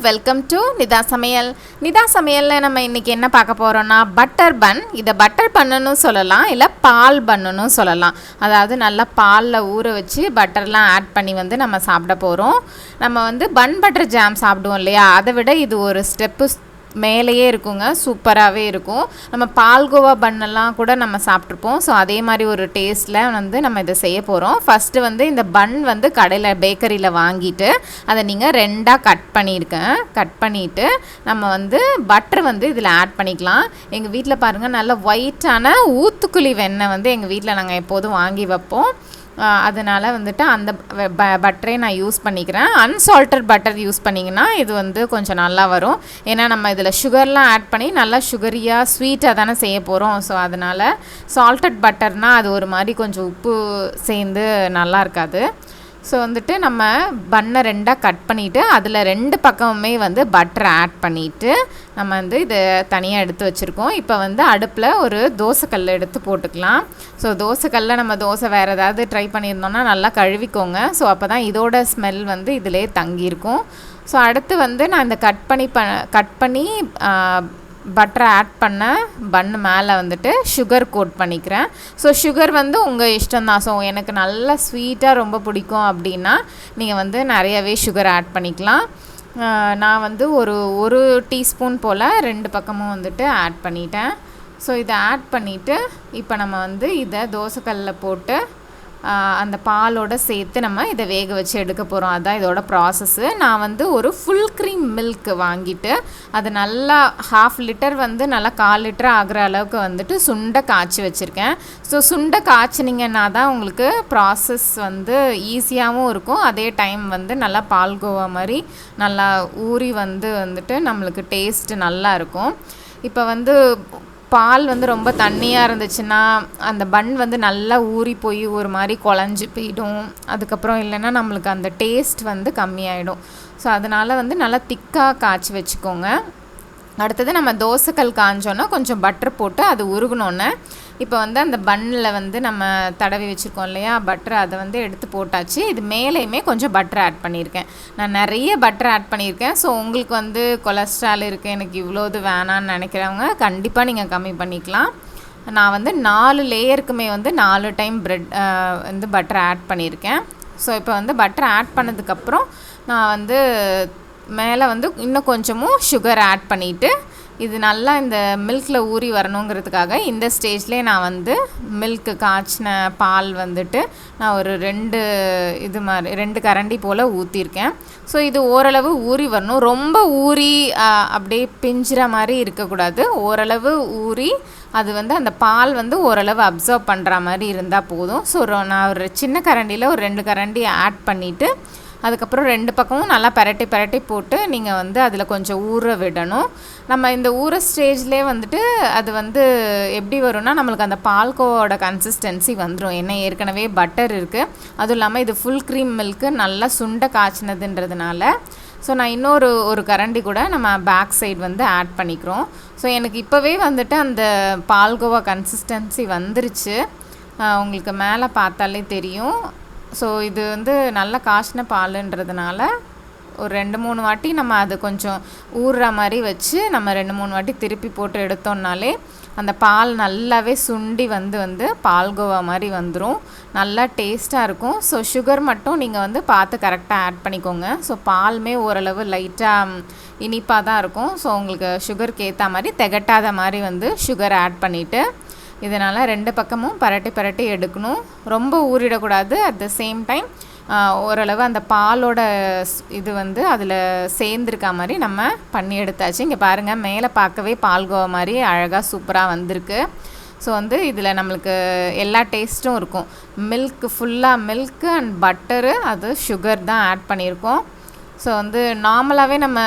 Welcome to Nita சமையல். நிதா சமையலில் நம்ம இன்றைக்கி என்ன பார்க்க போகிறோன்னா பட்டர் பன். இதை பட்டர் பன்னுன்னு சொல்லலாம், இல்லை பால் பன்னுன்னு சொல்லலாம். அதாவது நல்லா பாலில் ஊற வச்சு பட்டர்லாம் ஆட் பண்ணி நம்ம சாப்பிட போகிறோம். நம்ம பன் பட்டர் ஜாம் சாப்பிடுவோம் இல்லையா, அதை விட இது ஒரு ஸ்டெப்பு மேலேயே இருக்குங்க, சூப்பராகவே இருக்கும். நம்ம பால்கோவா பன்னெல்லாம் கூட நம்ம சாப்பிட்ருப்போம். ஸோ அதே மாதிரி ஒரு டேஸ்ட்டில் நம்ம இதை செய்ய போகிறோம். ஃபஸ்ட்டு இந்த பன் கடையில் பேக்கரியில் வாங்கிட்டு அதை நீங்கள் ரெண்டாக கட் பண்ணிவிட்டு நம்ம பட்டர் இதில் ஆட் பண்ணிக்கலாம். எங்கள் வீட்டில் பாருங்கள், நல்ல ஒயிட்டான ஊத்துக்குழி வெண்ணெய் எங்கள் வீட்டில் நாங்கள் எப்போதும் வாங்கி வைப்போம். அதனால் அந்த பட்டரை நான் யூஸ் பண்ணிக்கிறேன். அன்சால்டட் பட்டர் யூஸ் பண்ணிங்கன்னா இது கொஞ்சம் நல்லா வரும். ஏன்னா நம்ம இதில் சுகர்லாம் ஆட் பண்ணி நல்லா சுகரியாக ஸ்வீட்டாக தானே செய்ய போகிறோம். ஸோ அதனால் சால்டட் பட்டர்னால் அது ஒரு மாதிரி கொஞ்சம் உப்பு சேர்ந்து நல்லா இருக்காது. ஸோ நம்ம பன்னை ரெண்டாக கட் பண்ணிவிட்டு அதில் ரெண்டு பக்கமுமே பட்டர் ஆட் பண்ணிவிட்டு நம்ம இதை தனியாக எடுத்து வச்சுருக்கோம். இப்போ அடுப்பில் ஒரு தோசைக்கல் எடுத்து போட்டுக்கலாம். ஸோ தோசைக்கல்லில் நம்ம தோசை வேறு ஏதாவது ட்ரை பண்ணியிருந்தோன்னா நல்லா கழுவிக்கோங்க. ஸோ அப்போ தான் இதோட ஸ்மெல் இதிலே தங்கியிருக்கும். ஸோ அடுத்து நான் இந்த கட் பண்ணி பட்டரை ஆட் பண்ண பன்னு மேலே சுகர் கோட் பண்ணிக்கிறேன். ஸோ சுகர் உங்கள் இஷ்டம்தான். ஸோ எனக்கு நல்லா ஸ்வீட்டாக ரொம்ப பிடிக்கும் அப்படின்னா நீங்கள் நிறையவே சுகர் ஆட் பண்ணிக்கலாம். நான் ஒரு டீஸ்பூன் போல் ரெண்டு பக்கமும் ஆட் பண்ணிட்டேன். ஸோ இதை ஆட் பண்ணிவிட்டு இப்போ நம்ம இதை தோசைக்கல்லில் போட்டு அந்த பாலோடு சேர்த்து நம்ம இதை வேக வச்சு எடுக்க போகிறோம். அதுதான் இதோட ப்ராசஸ்ஸு. நான் ஒரு ஃபுல் க்ரீம் மில்க் வாங்கிட்டு அது நல்லா 1/2 லிட்டர் நல்லா 1/4 லிட்டர் ஆகிற அளவுக்கு சுண்டை காய்ச்சி வச்சுருக்கேன். ஸோ சுண்டை காய்ச்சினிங்கன்னா தான் உங்களுக்கு ப்ராசஸ் ஈஸியாகவும் இருக்கும். அதே டைம் நல்லா பால்கோவா மாதிரி நல்லா ஊறி நம்மளுக்கு டேஸ்ட்டு நல்லா இருக்கும். இப்போ பால் ரொம்ப தண்ணியாக இருந்துச்சுன்னா அந்த பன் நல்லா ஊறி போய் ஒரு மாதிரி குழஞ்சி போயிடும். அதுக்கப்புறம் இல்லைன்னா நம்மளுக்கு அந்த டேஸ்ட் கம்மியாயிடும். ஸோ அதனால் நல்லா திக்காக காய்ச்சி வச்சுக்கோங்க. அடுத்தது நம்ம தோசைக்கல் காஞ்சோன்னா கொஞ்சம் பட்டர் போட்டு அது உருகணுன்னு இப்போ அந்த பன்னில் நம்ம தடவி வச்சுருக்கோம் இல்லையா பட்டர், அதை எடுத்து போட்டாச்சு. இது மேலேயுமே கொஞ்சம் பட்டர் ஆட் பண்ணியிருக்கேன். நான் நிறைய பட்டர் ஆட் பண்ணியிருக்கேன். ஸோ உங்களுக்கு கொலஸ்ட்ரால் இருக்குது, எனக்கு இவ்வளோது வேணான்னு நினைக்கிறவங்க கண்டிப்பாக நீங்கள் கம்மி பண்ணிக்கலாம். நான் 4 லேயருக்குமே 4 டைம் பட்டர் ஆட் பண்ணியிருக்கேன். ஸோ இப்போ பட்டர் ஆட் பண்ணதுக்கப்புறம் நான் மேலே இன்னும் கொஞ்சமும் சுகர் ஆட் பண்ணிவிட்டு இது நல்லா இந்த மில்கில் ஊறி வரணுங்கிறதுக்காக இந்த ஸ்டேஜ்லேயே நான் மில்க்கு காய்ச்சின பால் நான் ஒரு 2 கரண்டி போல் ஊற்றிருக்கேன். ஸோ இது ஓரளவு ஊறி வரணும். ரொம்ப ஊறி அப்படியே பிஞ்சுற மாதிரி இருக்கக்கூடாது. ஓரளவு ஊறி அது அந்த பால் ஓரளவு அப்சர்வ் பண்ணுற மாதிரி இருந்தால் போதும். ஸோ நான் ஒரு சின்ன கரண்டியில் ஒரு 2 கரண்டி ஆட் பண்ணிவிட்டு அதுக்கப்புறம் 2 பக்கமும் நல்லா பரட்டி போட்டு நீங்கள் அதில் கொஞ்சம் ஊற விடணும். நம்ம இந்த ஊற ஸ்டேஜ்லேயே அது எப்படி வரும்னா நம்மளுக்கு அந்த பால்கோவோட கன்சிஸ்டன்சி வந்துடும். ஏன்னா ஏற்கனவே பட்டர் இருக்குது, அதுவும் இல்லாமல் இது ஃபுல் க்ரீம் மில்க்கு நல்லா சுண்டை காய்ச்சினதுன்றதுனால. ஸோ நான் இன்னொரு கரண்டி கூட நம்ம பேக் சைடு ஆட் பண்ணிக்கிறோம். ஸோ எனக்கு இப்போவே அந்த பால்கோவா கன்சிஸ்டன்சி வந்துருச்சு. உங்களுக்கு மேலே பார்த்தாலே தெரியும். ஸோ இது நல்லா காய்ச்சின பாலுன்றதுனால ஒரு 2-3 வாட்டி நம்ம அது கொஞ்சம் ஊறுற மாதிரி வச்சு நம்ம 2-3 வாட்டி திருப்பி போட்டு எடுத்தோம்னாலே அந்த பால் நல்லாவே சுண்டி பால்கோவா மாதிரி வந்துடும். நல்லா டேஸ்ட்டாக இருக்கும். ஸோ சுகர் மட்டும் நீங்கள் பார்த்து கரெக்டாக ஆட் பண்ணிக்கோங்க. ஸோ பாலுமே ஓரளவு லைட்டாக இனிப்பாக தான் இருக்கும். ஸோ உங்களுக்கு சுகருக்கு ஏற்ற மாதிரி திகட்டாத மாதிரி சுகர் ஆட் பண்ணிவிட்டு இதனால் 2 பக்கமும் பரட்டி எடுக்கணும். ரொம்ப ஊறிடக்கூடாது. அட் த சேம் டைம் ஓரளவு அந்த பாலோட இது அதில் சேர்ந்துருக்க மாதிரி நம்ம பண்ணி எடுத்தாச்சு. இங்கே பாருங்கள், மேலே பார்க்கவே பால்கோவா மாதிரி அழகாக சூப்பராக வந்திருக்கு. ஸோ இதில் நம்மளுக்கு எல்லா டேஸ்ட்டும் இருக்கும். மில்க் ஃபுல்லாக மில்க்கு அண்ட் பட்டரு, அது சுகர் தான் ஆட் பண்ணியிருக்கோம். ஸோ நார்மலாகவே நம்ம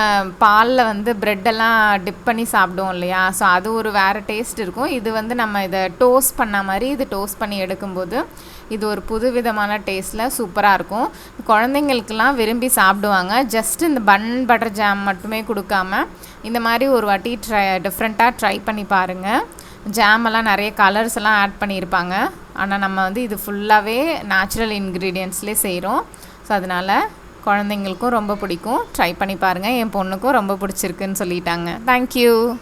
பாலில் ப்ரெட்டெல்லாம் டிப் பண்ணி சாப்பிடுவோம் இல்லையா, ஸோ அது ஒரு வேறு டேஸ்ட் இருக்கும். இது நம்ம இதை டோஸ்ட் பண்ண மாதிரி இது டோஸ்ட் பண்ணி எடுக்கும்போது இது ஒரு புது விதமான டேஸ்ட்டில் சூப்பராக இருக்கும். குழந்தைங்களுக்கெல்லாம் விரும்பி சாப்பிடுவாங்க. ஜஸ்ட் இந்த பன் பட்டர் ஜாம் மட்டுமே கொடுக்காம இந்த மாதிரி ஒரு வாட்டி டிஃப்ரெண்ட்டாக ட்ரை பண்ணி பாருங்கள். ஜாமெல்லாம் நிறைய கலர்ஸ் எல்லாம் ஆட் பண்ணியிருப்பாங்க. ஆனால் நம்ம இது ஃபுல்லாகவே நேச்சுரல் இன்க்ரீடியன்ட்ஸ்லேயே செய்கிறோம். ஸோ அதனால் குழந்தைங்களுக்கும் ரொம்ப பிடிக்கும். ட்ரை பண்ணி பாருங்கள். என் பொண்ணுக்கும் ரொம்ப பிடிச்சிருக்குன்னு சொல்லிட்டாங்க. தேங்க்யூ.